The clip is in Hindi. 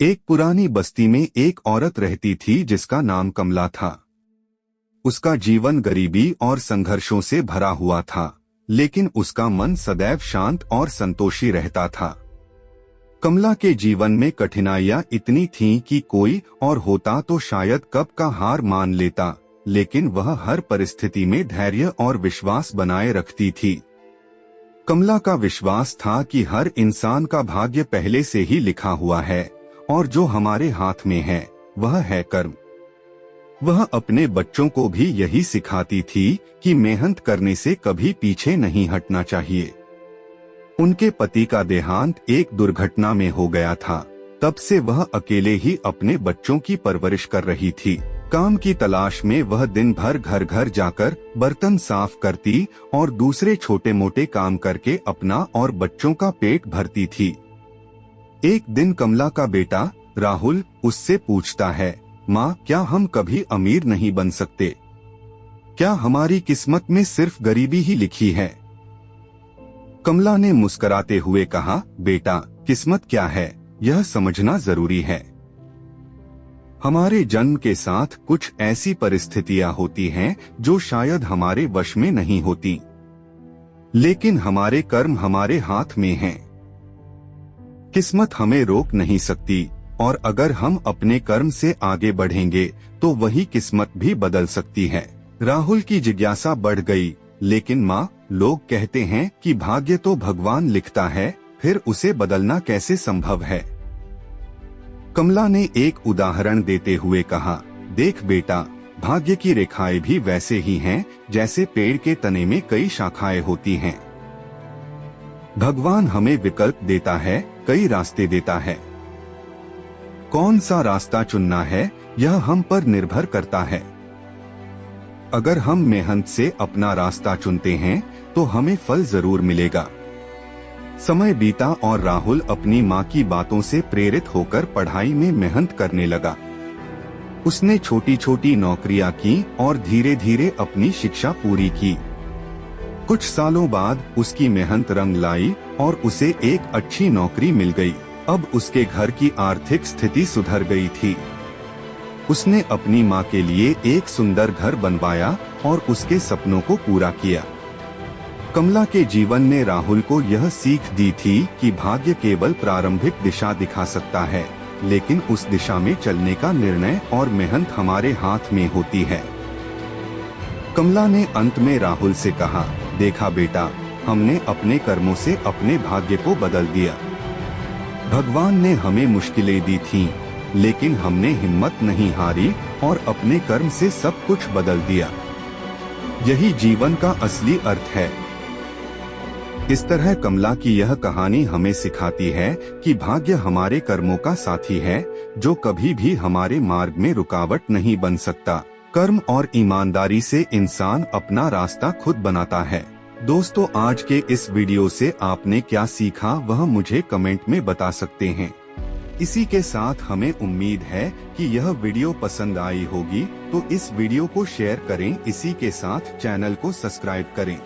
एक पुरानी बस्ती में एक औरत रहती थी जिसका नाम कमला था। उसका जीवन गरीबी और संघर्षों से भरा हुआ था, लेकिन उसका मन सदैव शांत और संतोषी रहता था। कमला के जीवन में कठिनाइयां इतनी थीं कि कोई और होता तो शायद कब का हार मान लेता, लेकिन वह हर परिस्थिति में धैर्य और विश्वास बनाए रखती थी। कमला का विश्वास था कि हर इंसान का भाग्य पहले से ही लिखा हुआ है और जो हमारे हाथ में है वह है कर्म। वह अपने बच्चों को भी यही सिखाती थी कि मेहनत करने से कभी पीछे नहीं हटना चाहिए। उनके पति का देहांत एक दुर्घटना में हो गया था। तब से वह अकेले ही अपने बच्चों की परवरिश कर रही थी। काम की तलाश में वह दिन भर घर घर जाकर बर्तन साफ करती और दूसरे छोटे मोटे काम करके अपना और बच्चों का पेट भरती थी। एक दिन कमला का बेटा राहुल उससे पूछता है, माँ, क्या हम कभी अमीर नहीं बन सकते? क्या हमारी किस्मत में सिर्फ गरीबी ही लिखी है? कमला ने मुस्कुराते हुए कहा, बेटा, किस्मत क्या है यह समझना जरूरी है। हमारे जन्म के साथ कुछ ऐसी परिस्थितियां होती हैं जो शायद हमारे वश में नहीं होती, लेकिन हमारे कर्म हमारे हाथ में हैं। किस्मत हमें रोक नहीं सकती और अगर हम अपने कर्म से आगे बढ़ेंगे तो वही किस्मत भी बदल सकती है। राहुल की जिज्ञासा बढ़ गई, लेकिन माँ, लोग कहते हैं कि भाग्य तो भगवान लिखता है, फिर उसे बदलना कैसे संभव है? कमला ने एक उदाहरण देते हुए कहा, देख बेटा, भाग्य की रेखाएं भी वैसे ही हैं जैसे पेड़ के तने में कई शाखाएं होती हैं। भगवान हमें विकल्प देता है, कई रास्ते देता है। कौन सा रास्ता चुनना है यह हम पर निर्भर करता है। अगर हम मेहनत से अपना रास्ता चुनते हैं तो हमें फल जरूर मिलेगा। समय बीता और राहुल अपनी माँ की बातों से प्रेरित होकर पढ़ाई में मेहनत करने लगा। उसने छोटी छोटी नौकरियां की और धीरे धीरे अपनी शिक्षा पूरी की। कुछ सालों बाद उसकी मेहनत रंग लाई और उसे एक अच्छी नौकरी मिल गई। अब उसके घर की आर्थिक स्थिति सुधर गई थी। उसने अपनी माँ के लिए एक सुंदर घर बनवाया और उसके सपनों को पूरा किया। कमला के जीवन ने राहुल को यह सीख दी थी कि भाग्य केवल प्रारंभिक दिशा दिखा सकता है, लेकिन उस दिशा में चलने का निर्णय और मेहनत हमारे हाथ में होती है। कमला ने अंत में राहुल से कहा, देखा बेटा, हमने अपने कर्मों से अपने भाग्य को बदल दिया। भगवान ने हमें मुश्किलें दी थीं, लेकिन हमने हिम्मत नहीं हारी और अपने कर्म से सब कुछ बदल दिया। यही जीवन का असली अर्थ है। इस तरह कमला की यह कहानी हमें सिखाती है कि भाग्य हमारे कर्मों का साथी है, जो कभी भी हमारे मार्ग में रुकावट नहीं बन सकता। कर्म और ईमानदारी से इंसान अपना रास्ता खुद बनाता है। दोस्तों, आज के इस वीडियो से आपने क्या सीखा वह मुझे कमेंट में बता सकते हैं। इसी के साथ हमें उम्मीद है कि यह वीडियो पसंद आई होगी, तो इस वीडियो को शेयर करें। इसी के साथ चैनल को सब्सक्राइब करें।